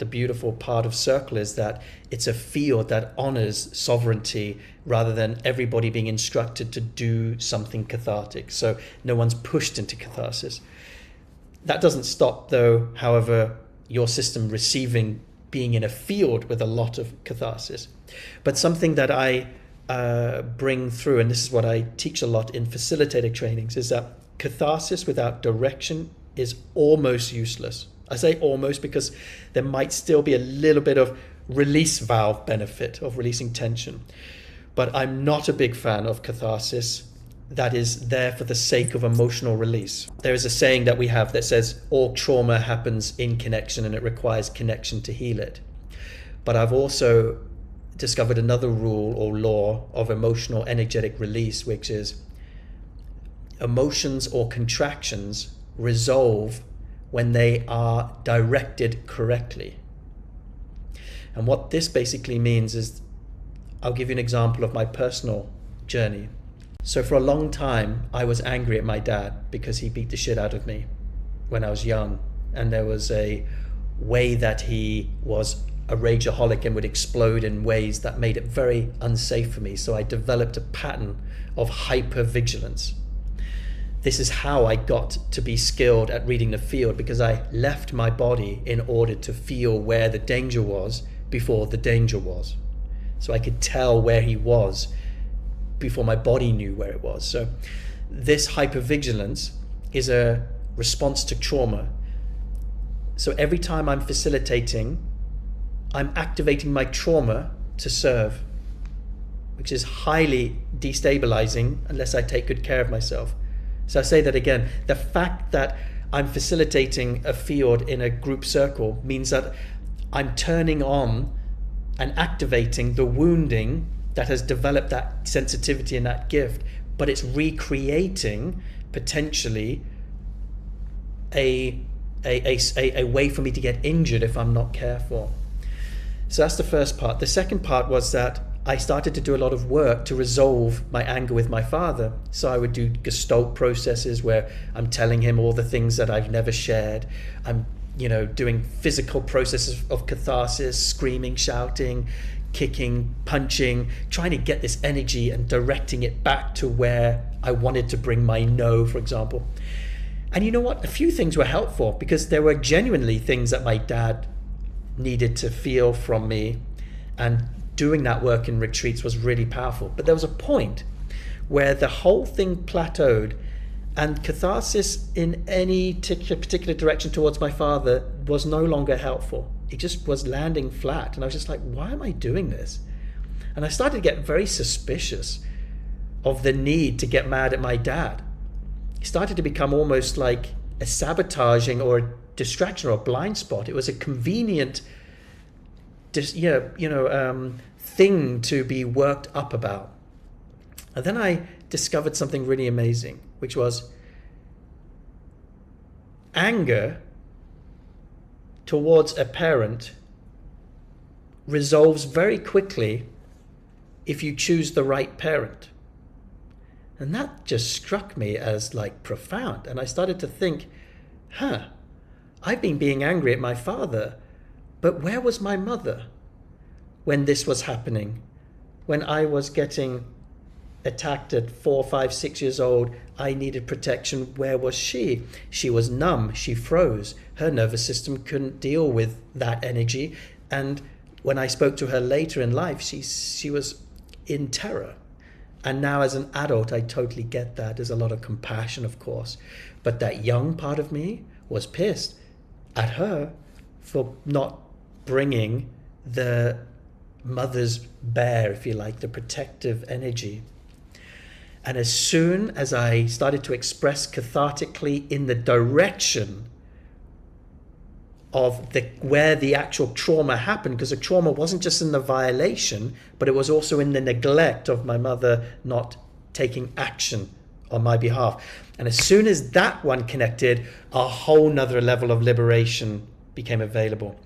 the beautiful part of Circle is that it's a field that honors sovereignty rather than everybody being instructed to do something cathartic. So no one's pushed into catharsis. That doesn't stop, though, however, your system being in a field with a lot of catharsis. But something that I bring through, and this is what I teach a lot in facilitator trainings, is that catharsis without direction is almost useless. I say almost because there might still be a little bit of release valve benefit of releasing tension. But I'm not a big fan of catharsis that is there for the sake of emotional release. There is a saying that we have that says all trauma happens in connection and it requires connection to heal it. But I've also discovered another rule or law of emotional energetic release, which is emotions or contractions resolve when they are directed correctly. And what this basically means is, I'll give you an example of my personal journey. So for a long time, I was angry at my dad because he beat the shit out of me when I was young. And there was a way that he was a rageaholic and would explode in ways that made it very unsafe for me. So I developed a pattern of hypervigilance. This is how I got to be skilled at reading the field, because I left my body in order to feel where the danger was before the danger was. So I could tell where he was before my body knew where it was. So this hypervigilance is a response to trauma. So every time I'm facilitating, I'm activating my trauma to serve, which is highly destabilizing unless I take good care of myself. So I say that again, the fact that I'm facilitating a field in a group circle means that I'm turning on and activating the wounding that has developed that sensitivity and that gift, but it's recreating potentially a way for me to get injured if I'm not careful. So that's the first part. The second part was that I started to do a lot of work to resolve my anger with my father. So I would do Gestalt processes where I'm telling him all the things that I've never shared. I'm, doing physical processes of catharsis, screaming, shouting, kicking, punching, trying to get this energy and directing it back to where I wanted to bring my no, for example. And you know what? A few things were helpful because there were genuinely things that my dad needed to feel from me, and doing that work in retreats was really powerful. But there was a point where the whole thing plateaued, and catharsis in any particular direction towards my father was no longer helpful. It just was landing flat, and I was just like, why am I doing this? And I started to get very suspicious of the need to get mad at my dad. It started to become almost like a sabotaging or a distraction or a blind spot. It was a convenient thing to be worked up about. And then I discovered something really amazing, which was anger towards a parent resolves very quickly if you choose the right parent. And that just struck me as like profound. And I started to think, I've been being angry at my father, but where was my mother when this was happening? When I was getting attacked at 4, 5, 6 years old, I needed protection. Where was she? She was numb. She froze. Her nervous system couldn't deal with that energy. And when I spoke to her later in life, she was in terror. And now as an adult, I totally get that. There's a lot of compassion, of course. But that young part of me was pissed at her for not bringing the mother's bear, if you like, the protective energy. And as soon as I started to express cathartically in the direction of where the actual trauma happened, because the trauma wasn't just in the violation, but it was also in the neglect of my mother not taking action on my behalf. And as soon as that one connected, a whole nother level of liberation became available.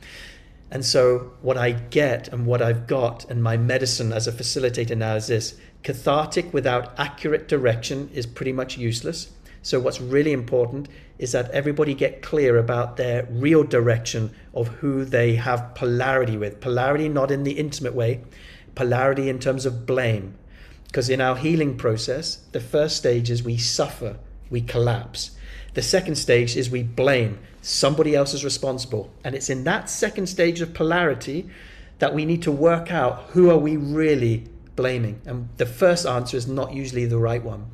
And so what I get and what I've got and my medicine as a facilitator now is this: cathartic without accurate direction is pretty much useless. So what's really important is that everybody get clear about their real direction of who they have polarity with. Polarity not in the intimate way, polarity in terms of blame. Because in our healing process, the first stage is we suffer, we collapse. The second stage is we blame. Somebody else is responsible. And it's in that second stage of polarity that we need to work out who are we really blaming. And the first answer is not usually the right one.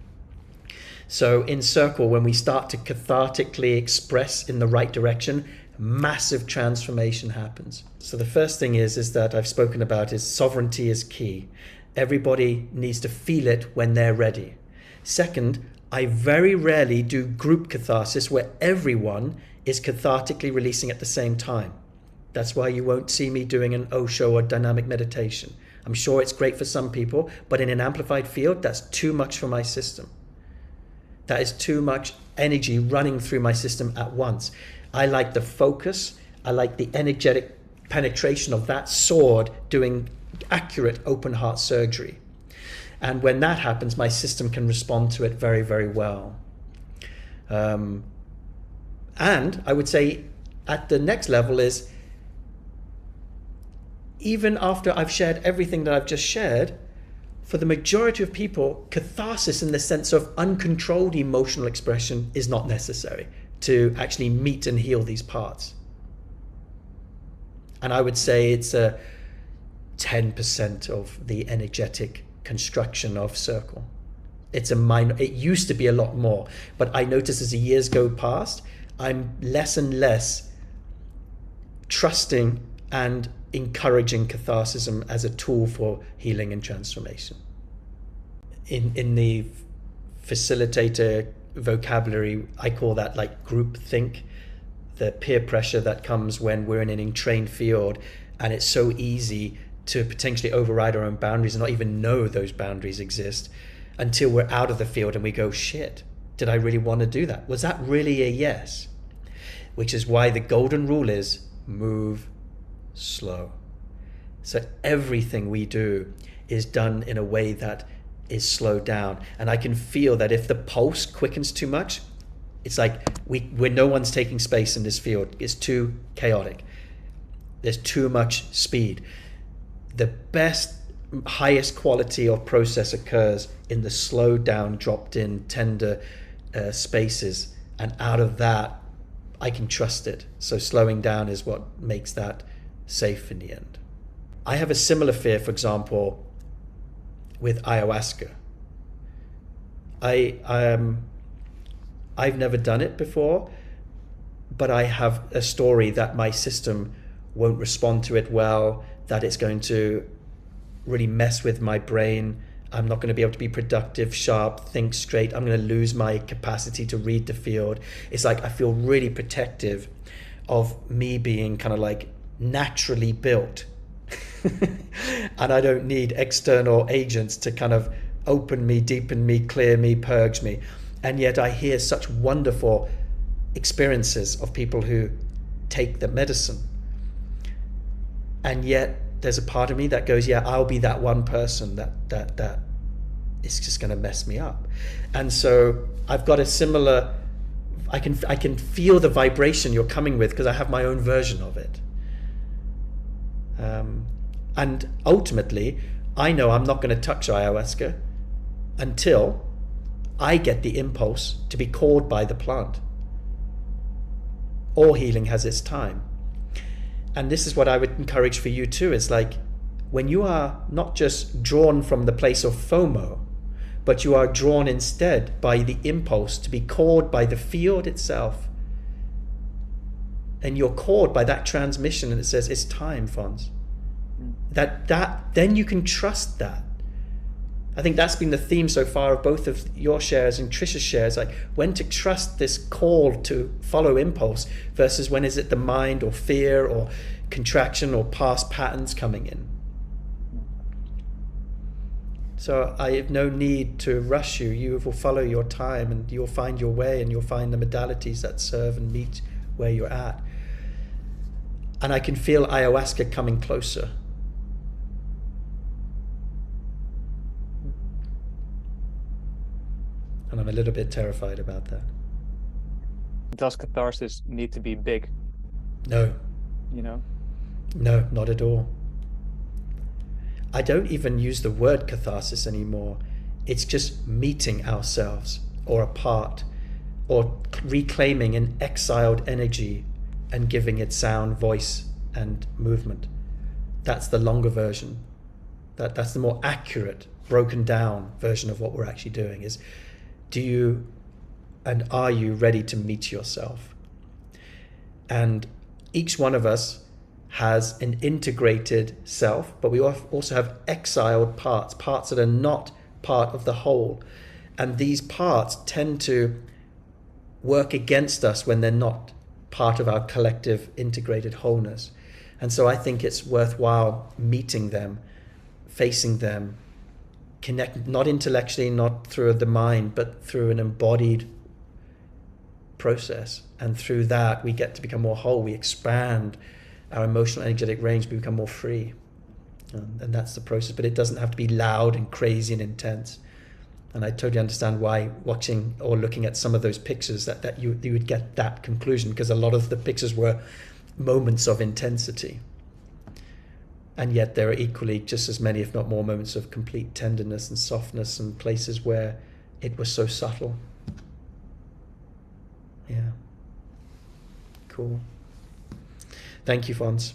So in Circle, when we start to cathartically express in the right direction, massive transformation happens. So the first thing is that I've spoken about is sovereignty is key. Everybody needs to feel it when they're ready. Second, I very rarely do group catharsis where everyone is cathartically releasing at the same time. That's why you won't see me doing an Osho or dynamic meditation. I'm sure it's great for some people, but in an amplified field, that's too much for my system. That is too much energy running through my system at once. I like the focus. I like the energetic penetration of that sword doing accurate open heart surgery. And when that happens, my system can respond to it very, very well. And I would say at the next level is, even after I've shared everything that I've just shared, for the majority of people, catharsis in the sense of uncontrolled emotional expression is not necessary to actually meet and heal these parts. And I would say it's a 10% of the energetic construction of Circle. It's a minor. It used to be a lot more, but I notice as the years go past, I'm less and less trusting and encouraging catharsism as a tool for healing and transformation. In the facilitator vocabulary, I call that like group think, the peer pressure that comes when we're in an entrained field, and it's so easy to potentially override our own boundaries and not even know those boundaries exist until we're out of the field and we go, shit, did I really want to do that? Was that really a yes? Which is why the golden rule is move slow. So everything we do is done in a way that is slowed down. And I can feel that if the pulse quickens too much, it's like when no one's taking space in this field. It's too chaotic. There's too much speed. The best, highest quality of process occurs in the slowed down, dropped in, tender spaces. And out of that, I can trust it. So slowing down is what makes that safe in the end. I have a similar fear, for example, with ayahuasca. I've never done it before, but I have a story that my system won't respond to it well, that it's going to really mess with my brain. I'm not going to be able to be productive, sharp, think straight. I'm going to lose my capacity to read the field. It's like I feel really protective of me being kind of like naturally built. And I don't need external agents to kind of open me, deepen me, clear me, purge me. And yet I hear such wonderful experiences of people who take the medicine. And yet there's a part of me that goes, yeah, I'll be that one person that is just going to mess me up. And so I've got a similar, I can feel the vibration you're coming with because I have my own version of it. And ultimately, I know I'm not going to touch ayahuasca until I get the impulse to be called by the plant. All healing has its time. And this is what I would encourage for you too, is like when you are not just drawn from the place of FOMO, but you are drawn instead by the impulse to be called by the field itself. And you're called by that transmission and it says, it's time, Fons. Then you can trust that. I think that's been the theme so far of both of your shares and Trisha's shares, like when to trust this call to follow impulse versus when is it the mind or fear or contraction or past patterns coming in. So I have no need to rush you. You will follow your time and you'll find your way and you'll find the modalities that serve and meet where you're at. And I can feel ayahuasca coming closer. And and I'm a little bit terrified about that. Does catharsis need to be big, No, you know? no, not at all. I don't even use the word catharsis anymore. It's just meeting ourselves or a part, or reclaiming an exiled energy and giving it sound, voice, and movement. That's the longer version. That's the more accurate, broken down version of what we're actually doing is, do you and are you ready to meet yourself? And each one of us has an integrated self, but we also have exiled parts, parts that are not part of the whole. And these parts tend to work against us when they're not part of our collective integrated wholeness. And so I think it's worthwhile meeting them, facing them, connect, not intellectually, not through the mind, but through an embodied process. And through that, we get to become more whole. We expand our emotional energetic range, we become more free. And that's the process. But it doesn't have to be loud and crazy and intense. And I totally understand why watching or looking at some of those pictures that you would get that conclusion, because a lot of the pictures were moments of intensity. And yet there are equally just as many, if not more, moments of complete tenderness and softness, and places where it was so subtle. Yeah. Cool. Thank you, Fons.